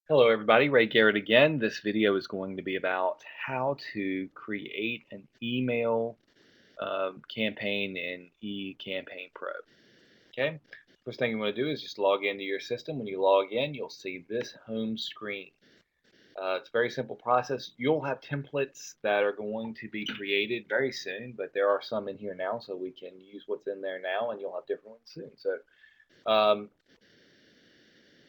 Hello everybody, Ray Garrett again. This video is going to be about how to create an email campaign in eCampaign Pro. Okay, first thing you want to do is just log into your system. When you log in, you'll see this home screen. It's a very simple process. You'll have templates that are going to be created very soon, but there are some in here now, so we can use what's in there now, and you'll have different ones soon. So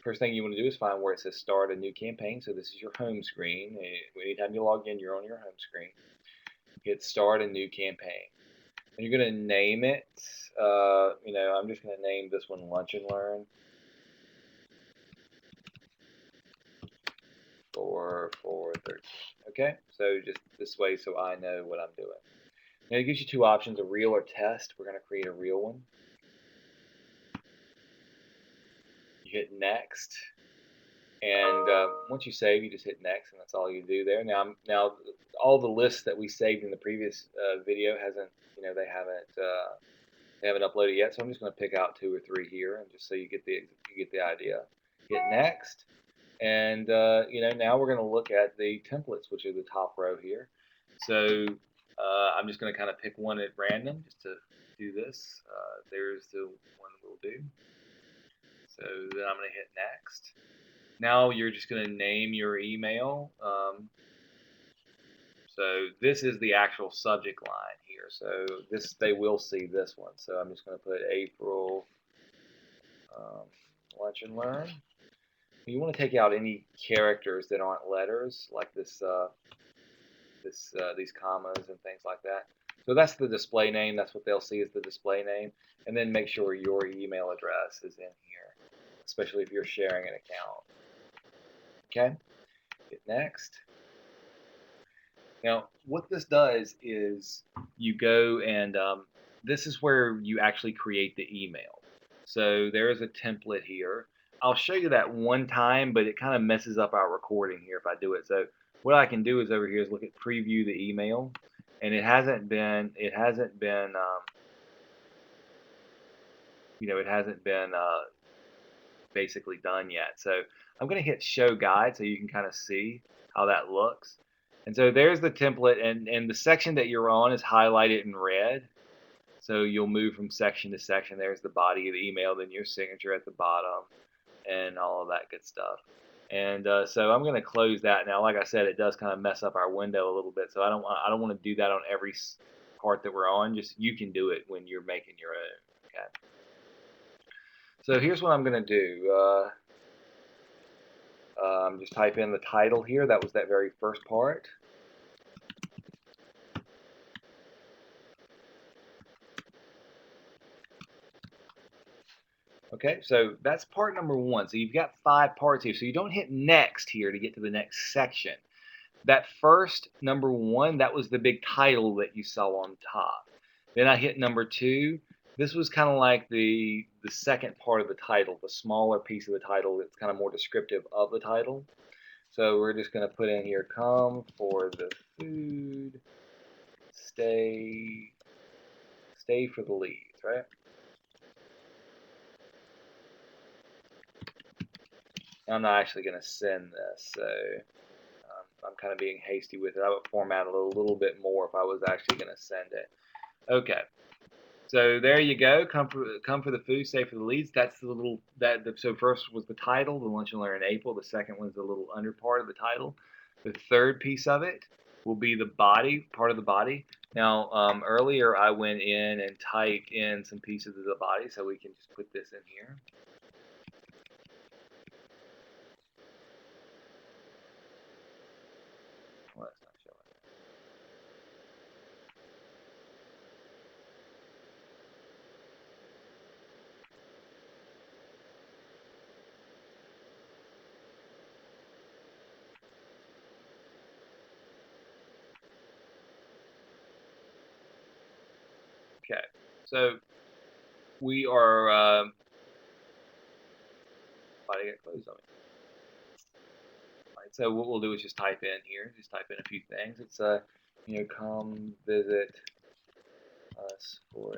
first thing you want to do is find where it says start a new campaign. So this is your home screen. Anytime you log in, you're on your home screen. Hit start a new campaign. And you're going to name it. I'm just going to name this one Lunch and Learn for 13. Okay, so just this way so I know what I'm doing. Now it gives you two options, a reel or test. We're going to create a real one. You hit next. And once you save, you just hit next, and that's all you do there. Now, all the lists that we saved in the previous video hasn't, they haven't uploaded yet. So I'm just going to pick out 2 or 3 here, and just so you get the idea. Hit next, and now we're going to look at the templates, which are the top row here. So I'm just going to kind of pick one at random just to do this. There's the one we'll do. So then I'm going to hit next. Now you're just going to name your email. So this is the actual subject line here. So they will see this one. So I'm just going to put April Lunch and Learn. You want to take out any characters that aren't letters, like these commas and things like that. So that's the display name. That's what they'll see as the display name. And then make sure your email address is in here, especially if you're sharing an account. Okay, hit next. Now, what this does is you go and this is where you actually create the email. So there is a template here. I'll show you that one time, but it kind of messes up our recording here if I do it. So what I can do is over here is look at preview the email, and it hasn't been basically done yet. So I'm going to hit show guide so you can kind of see how that looks. And so there's the template, and the section that you're on is highlighted in red. So you'll move from section to section. There's the body of the email, then your signature at the bottom, and all of that good stuff. And so I'm going to close that now. Like I said, it does kind of mess up our window a little bit. So I don't want to do that on every part that we're on. Just you can do it when you're making your own. Okay. So here's what I'm going to do. Just type in the title here. That was that very first part. Okay, so that's part number 1. So you've got 5 parts here. So you don't hit next here to get to the next section. That first number 1, that was the big title that you saw on top. Then I hit number 2. This was kind of like the second part of the title, the smaller piece of the title that's kind of more descriptive of the title. So we're just going to put in here, come for the food, stay for the leads, right? I'm not actually going to send this, so I'm kind of being hasty with it. I would format it a little bit more if I was actually going to send it. Okay, so there you go. Come for the food, stay for the leads. That's the little so first was the title, the Lunch and Learn in April. The second was the little under part of the title. The third piece of it will be the body, part of the body. Now, earlier I went in and typed in some pieces of the body, so we can just put this in here. Well, that's not showing. Okay, so we are. Body got closed on me. Right, so what we'll do is just type in here. Just type in a few things. It's come visit us for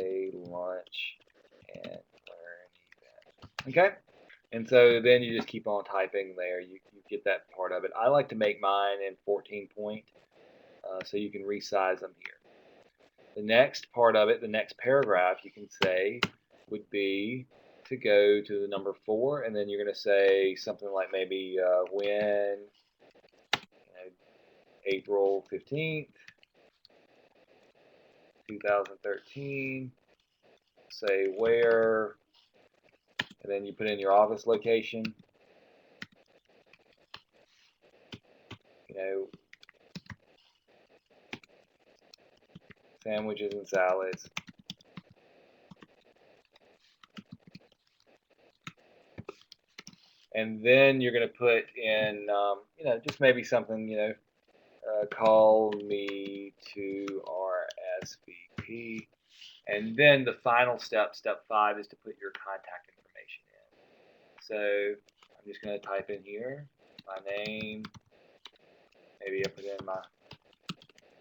a lunch and learn event. Okay. And so then you just keep on typing there. You get that part of it. I like to make mine in 14 point, so you can resize them here. The next part of it, the next paragraph, you can say would be to go to the number 4, and then you're going to say something like maybe when, April 15th, 2013, say where, and then you put in your office location, you know, sandwiches and salads. And then you're going to put in, just maybe something, call me to RSVP. And then the final step, step 5, is to put your contact information in. So I'm just going to type in here my name, maybe I put in my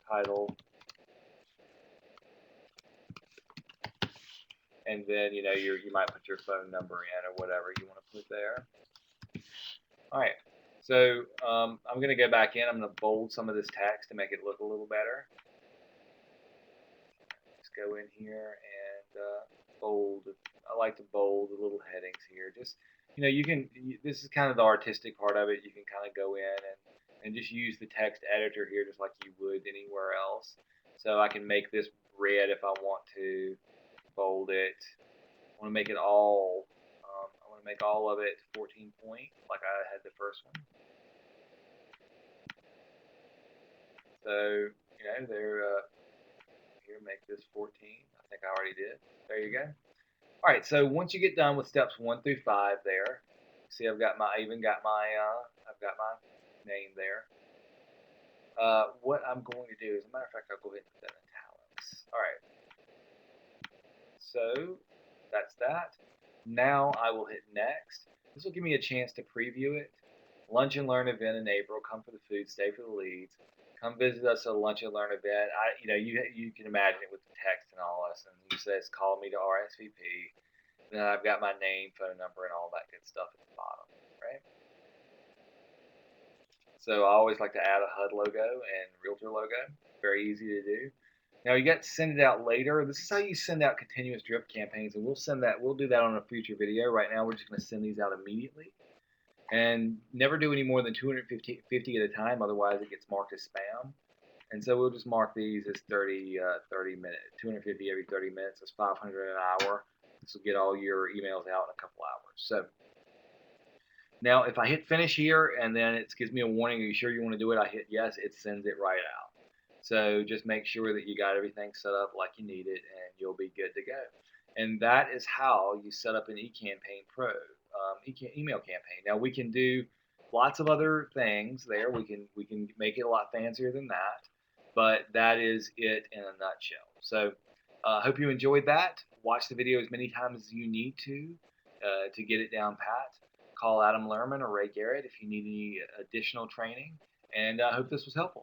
title, and then you might put your phone number in or whatever you want to put there. All right, so I'm going to go back in. I'm going to bold some of this text to make it look a little better. Let's go in here and bold. I like to bold the little headings here. Just this is kind of the artistic part of it. You can kind of go in and just use the text editor here just like you would anywhere else. So I can make this red if I want to, bold it. I want to make it all. I want to make all of it 14 point like I had the first one. So there. Here, make this 14. I think I already did. There you go. All right, so once you get done with steps 1 through 5 there, see I've got my name there. What I'm going to do is, as a matter of fact, I'll go ahead and put that in italics. All right. So that's that. Now I will hit next. This will give me a chance to preview it. Lunch and Learn event in April. Come for the food, stay for the leads. Come visit us at a Lunch and Learn event. You can imagine it with the text and all this. And he says, call me to RSVP. Then I've got my name, phone number, and all that good stuff at the bottom, right? So I always like to add a HUD logo and Realtor logo. Very easy to do. Now you got to send it out later. This is how you send out continuous drip campaigns, and we'll do that on a future video. Right now we're just going to send these out immediately. And never do any more than 250 at a time, otherwise it gets marked as spam. And so we'll just mark these as 30 minutes, 250 every 30 minutes. That's 500 an hour. This will get all your emails out in a couple hours. So now if I hit finish here and then it gives me a warning, are you sure you want to do it? I hit yes, it sends it right out. So just make sure that you got everything set up like you need it and you'll be good to go. And that is how you set up an eCampaign Pro email campaign. Now we can do lots of other things there. We can make it a lot fancier than that, but that is it in a nutshell. So I hope you enjoyed that. Watch the video as many times as you need to get it down pat. Call Adam Lerman or Ray Garrett if you need any additional training, and I hope this was helpful.